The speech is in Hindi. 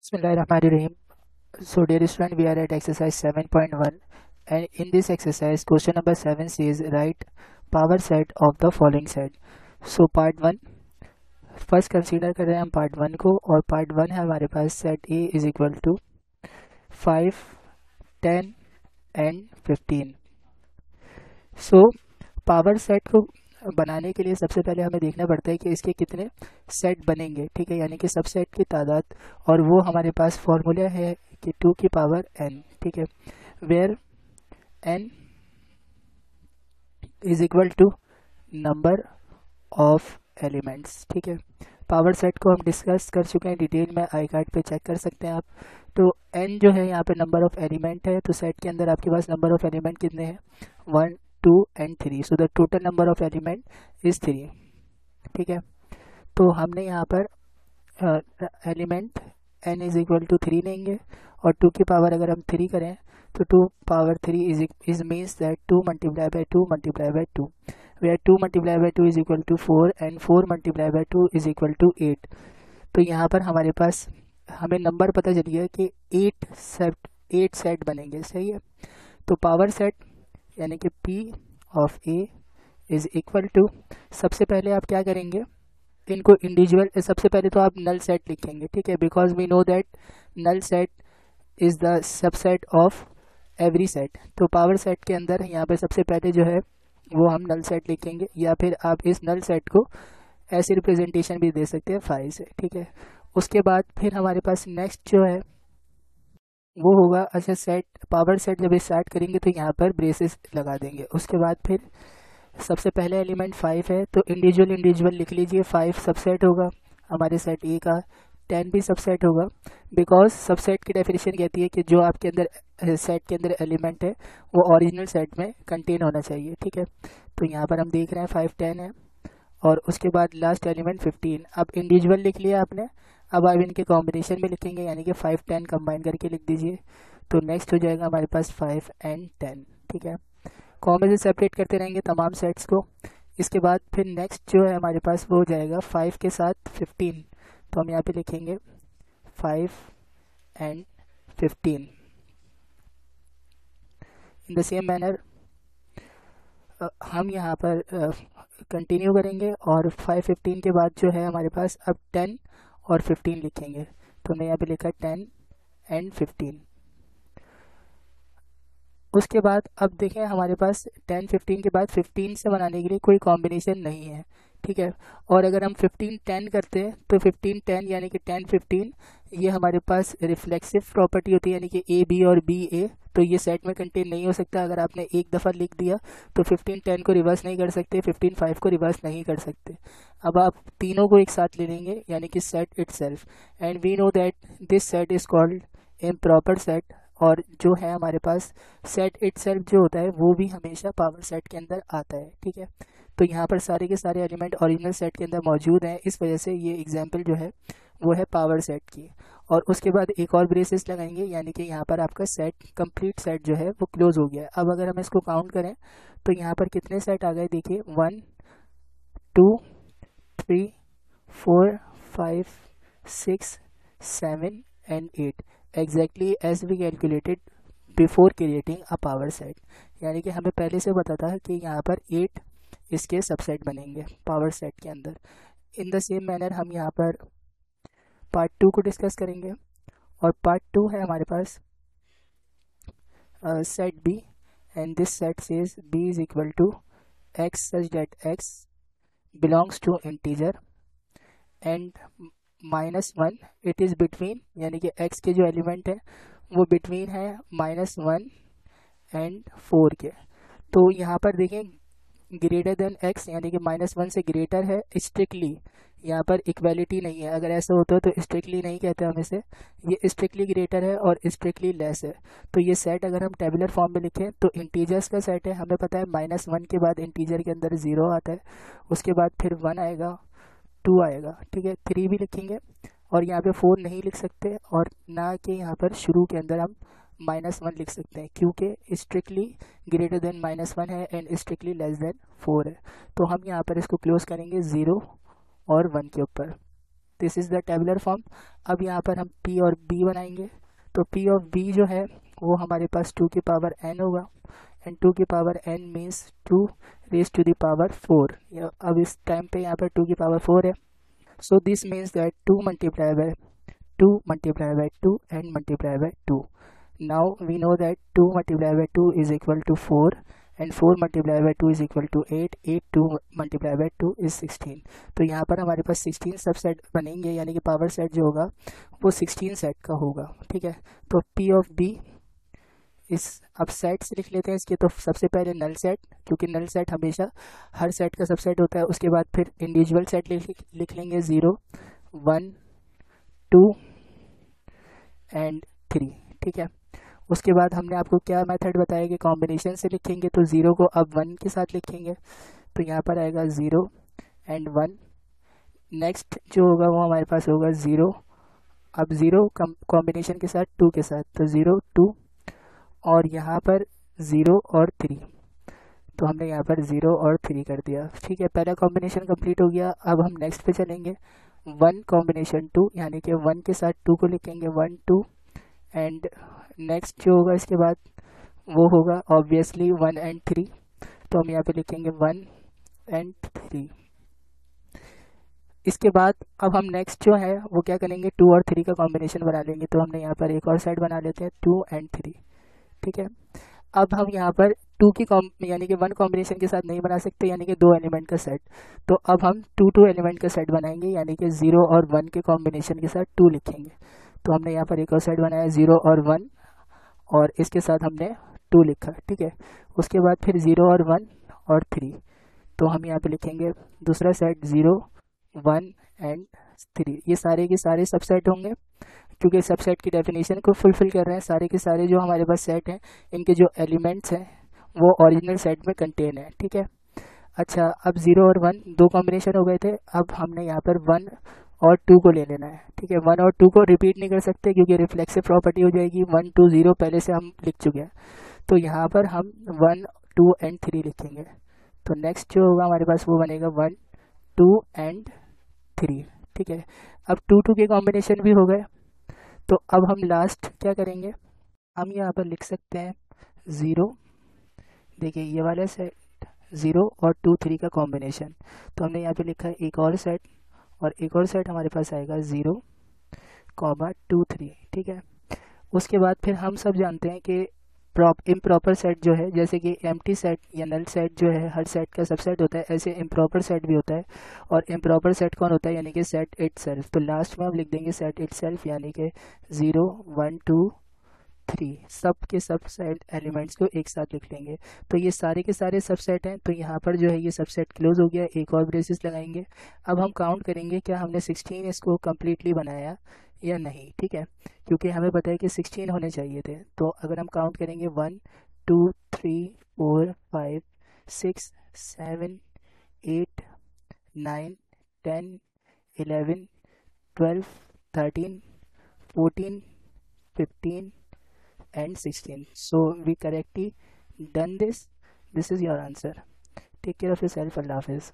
Bismillahirrahmanirrahim. So, dear student, we are at exercise 7.1, and in this exercise, question number 7 says write power set of the following set. So, part 1, first consider कर रहे हैं हम पार्ट 1 को, और पार्ट 1 है हमारे पास set A is equal to 5, 10 and 15. So power set को बनाने के लिए सबसे पहले हमें देखना पड़ता है कि इसके कितने सेट बनेंगे, ठीक है, यानी कि सब सेट की तादाद, और वो हमारे पास फॉर्मूला है कि 2 की पावर n, ठीक है, where n is equal to number of elements, ठीक है. पावर सेट को हम डिस्कस कर चुके हैं डिटेल में, आई कार्ड पे चेक कर सकते हैं आप. तो n जो है यहाँ पे नंबर ऑफ एलिमेंट है, तो सेट के अंदर आपके पास नंबर ऑफ एलिमेंट कितने हैं, 1, 2 and 3. So the total number of element is 3, ठीक है. तो हमने यहाँ पर element n is equal to 3 लेंगे, और 2 की पावर अगर हम 3 करें तो 2 power 3 is means that 2 multiply by 2 multiply by 2, where 2 multiplied by 2 is equal to 4 and 4 multiplied by 2 is equal to 8. तो यहाँ पर हमारे पास हमें नंबर पता चल गया कि 8 सेट बनेंगे, सही है. तो पावर सेट यानी कि P of A is equal to, सबसे पहले आप क्या करेंगे, इनको इंडिविजुअल, सबसे पहले तो आप नल सेट लिखेंगे, ठीक है, because we know that null set is the subset of every set. तो पावर सेट के अंदर यहाँ पे सबसे पहले जो है वो हम नल सेट लिखेंगे, या फिर आप इस नल सेट को ऐसे रिप्रेजेंटेशन भी दे सकते हैं 5 से, ठीक है. उसके बाद फिर हमारे पास नेक्स्ट जो है वो होगा, अच्छा सेट पावर सेट जब स्टार्ट करेंगे तो यहाँ पर ब्रेसेस लगा देंगे. उसके बाद फिर सबसे पहले एलिमेंट 5 है, तो इंडिविजुअल लिख लीजिए, 5 सबसेट होगा हमारे सेट ए का, 10 भी सबसेट होगा, बिकॉज सबसेट की डेफिनेशन कहती है कि जो आपके अंदर सेट के अंदर एलिमेंट है वो ओरिजिनल सेट में कंटेन होना चाहिए, ठीक है. तो यहाँ पर हम देख रहे हैं 5, 10 है, और उसके बाद लास्ट एलिमेंट 15. अब इंडिविजुअल लिख लिया आपने, अब आप इनके कॉम्बिनेशन में लिखेंगे, यानी कि 5, 10 कंबाइन करके लिख दीजिए. तो नेक्स्ट हो जाएगा हमारे पास 5 एंड 10, ठीक है. कॉमन से सेपरेट करते रहेंगे तमाम सेट्स को. इसके बाद फिर नेक्स्ट जो है हमारे पास वो हो जाएगा 5 के साथ 15. तो हम यहाँ पे लिखेंगे 5 and 15. In the same manner हम यहाँ पर कंटिन्यू करेंगे, और 5, 15 के बाद जो है हमारे पास अब 10 और 15 लिखेंगे. तो मैं यहाँ पे लिखा 10 एंड 15. उसके बाद अब देखें हमारे पास 10, 15 के बाद 15 से बनाने के लिए कोई कॉम्बिनेशन नहीं है, ठीक है. और अगर हम 15, 10 करते हैं तो 15, 10 यानी कि 10, 15 ये हमारे पास रिफ्लेक्सिव प्रॉपर्टी होती है, यानी कि ए बी और बी ए, तो ये सेट में कंटेन नहीं हो सकता. अगर आपने एक दफ़ा लिख दिया तो 15, 10 को रिवर्स नहीं कर सकते, 15, 5 को रिवर्स नहीं कर सकते. अब आप तीनों को एक साथ ले लेंगे, यानी कि set itself, and we know that this set is called improper set. और जो है हमारे पास सेट इटसेल्फ जो होता है वो भी हमेशा पावर सेट के अंदर आता है, ठीक है. तो यहाँ पर सारे के सारे एलिमेंट ओरिजिनल सेट के अंदर मौजूद हैं, इस वजह से ये एग्जांपल जो है वो है पावर सेट की. और उसके बाद एक और ब्रेसेस लगाएंगे, यानी कि यहाँ पर आपका सेट कंप्लीट सेट जो है वो क्लोज हो गया है. अब अगर हम इसको काउंट करें तो यहाँ पर कितने सेट आ गए, देखिए 1, 2, 3, 4, 5, 6, 7 and 8, exactly as we calculated before creating a power set. यानी कि हमें पहले से पता था कि यहाँ पर 8 इसके सबसेट बनेंगे पावर सेट के अंदर. इन द सेम मैनर हम यहाँ पर पार्ट 2 को डिस्कस करेंगे, और पार्ट 2 है हमारे पास set B, and this set says B is equal to X such that X belongs to integer and -1 it is between, यानी कि x के जो एलिमेंट है वो बिटवीन है -1 एंड 4 के. तो यहाँ पर देखें ग्रेटर देन x, यानी कि -1 से ग्रेटर है, स्ट्रिक्टली यहाँ पर इक्वालिटी नहीं है. अगर ऐसा होता है तो स्ट्रिक्टली नहीं कहते हम इसे, ये स्ट्रिक्टली ग्रेटर है और स्ट्रिक्टली लेस है. तो ये सेट अगर हम टेबुलर फॉर्म में लिखें तो इंटीजर्स का सेट है, हमें पता है -1 के बाद इंटीजर के अंदर 0 आता है, उसके बाद फिर 1 आएगा, 2 आएगा, ठीक है, 3 भी लिखेंगे, और यहाँ पे 4 नहीं लिख सकते, और ना कि यहाँ पर शुरू के अंदर हम -1 लिख सकते हैं, क्योंकि स्ट्रिक्टली ग्रेटर देन -1 है एंड स्ट्रिक्टली लेस देन 4 है. तो हम यहाँ पर इसको क्लोज करेंगे 0 और 1 के ऊपर. This is the tabular form. अब यहाँ पर हम p और b बनाएंगे। तो p ऑफ b जो है वो हमारे पास 2 की पावर n होगा, एंड 2 की power n means 2 raise to the power 4। अब इस टाइम पे यहाँ पर 2 की पावर 4 है। So this means that 2 multiply by 2 multiply by 2 and multiply by 2। Now we know that 2 multiplied by 2 is equal to 4 and 4 multiplied by 2 is equal to 8, 8 2 multiplied by 2 is 16। तो यहाँ पर हमारे पास 16 सबसेट बनेंगे, यानी कि पावर सेट जो होगा वो 16 सेट का होगा। ठीक है, तो P ऑफ B इस अब सेट्स लिख लेते हैं इसके। तो सबसे पहले नल सेट, क्योंकि नल सेट हमेशा हर सेट का सबसेट होता है। उसके बाद फिर इंडिविजुअल सेट लिख लेंगे 0 1 2 एंड 3। ठीक है, उसके बाद हमने आपको क्या मेथड बताया कि कॉम्बिनेशन से लिखेंगे। तो 0 को अब 1 के साथ लिखेंगे, तो यहाँ पर आएगा 0 एंड 1। नेक्स्ट जो होगा वो हमारे पास होगा 0, अब 0 कॉम्बिनेशन के साथ 2 के साथ, तो 0 2 और यहाँ पर 0 और 3। तो हमने यहाँ पर 0 और 3 कर दिया। ठीक है, पहला कॉम्बिनेशन कंप्लीट हो गया। अब हम नेक्स्ट पे चलेंगे 1 कॉम्बिनेशन 2, यानी कि 1 के साथ 2 को लिखेंगे 1 2 एंड नेक्स्ट जो होगा इसके बाद वो होगा ऑब्वियसली 1 एंड 3। तो हम यहाँ पे लिखेंगे 1 एंड 3। इसके बाद अब हम नेक्स्ट जो है वो क्या करेंगे, 2 और 3 का कॉम्बिनेशन बना लेंगे। तो हमने यहाँ पर एक और सेट बना लेते हैं 2 एंड 3। ठीक है, अब हम यहाँ पर 2 की यानी कि 1 कॉम्बिनेशन के साथ नहीं बना सकते, यानी कि 2 एलिमेंट का सेट। तो अब हम 2 एलिमेंट का सेट बनाएंगे, यानी कि 0 और 1 के कॉम्बिनेशन के साथ 2 लिखेंगे। तो हमने यहाँ पर एक और सेट बनाया 0 और 1 और इसके साथ हमने 2 लिखा। ठीक है, उसके बाद फिर 0 और 1 और 3। तो हम यहाँ पे लिखेंगे दूसरा सेट 0 1 एंड 3। ये सारे के सारे सबसेट होंगे, क्योंकि सबसेट की डेफिनेशन को फुलफिल कर रहे हैं। सारे के सारे जो हमारे पास सेट हैं इनके जो एलिमेंट्स हैं वो ओरिजिनल सेट में कंटेन है। ठीक है, अच्छा, अब 0 और 1 2 कॉम्बिनेशन हो गए थे। अब हमने यहाँ पर 1 और 2 को ले लेना है। ठीक है, 1 और 2 को रिपीट नहीं कर सकते क्योंकि रिफ्लेक्सिव प्रॉपर्टी हो जाएगी। 1 2 0 पहले से हम लिख चुके हैं, तो यहाँ पर हम 1 2 एंड 3 लिखेंगे। तो नेक्स्ट जो होगा हमारे पास वो बनेगा 1 2 एंड 3। ठीक है, अब 2 2 के कॉम्बिनेशन भी हो गए। तो अब हम लास्ट क्या करेंगे, हम यहाँ पर लिख सकते हैं 0, देखिए ये वाला सेट 0 और 2 3 का कॉम्बिनेशन। तो हमने यहाँ पे लिखा है एक और सेट, और एक और सेट हमारे पास आएगा 0 2 3। ठीक है, उसके बाद फिर हम सब जानते हैं कि इम्प्रॉपर सेट जो है, जैसे कि एम्प्टी सेट या नल सेट जो है हर सेट का सबसेट होता है, ऐसे इम्प्रॉपर सेट भी होता है। और इम्प्रॉपर सेट कौन होता है, यानी कि सेट इटसेल्फ। तो लास्ट में हम लिख देंगे सेट इटसेल्फ, यानी कि 0 1 2 3 सब के सब सेट एलिमेंट्स को एक साथ लिख लेंगे। तो ये सारे के सारे सबसेट हैं। तो यहाँ पर जो है ये सबसेट क्लोज हो गया। एक और ब्रेसेस लगाएंगे। अब हम काउंट करेंगे क्या हमने 16 इसको कम्प्लीटली बनाया या नहीं। ठीक है, क्योंकि हमें पता है कि 16 होने चाहिए थे। तो अगर हम काउंट करेंगे 1 2 3 4 5 6 7 8 9 10 11 12 13 14 15 and 16. So we correctly done this. This is your answer. Take care of yourself. Allah Hafiz.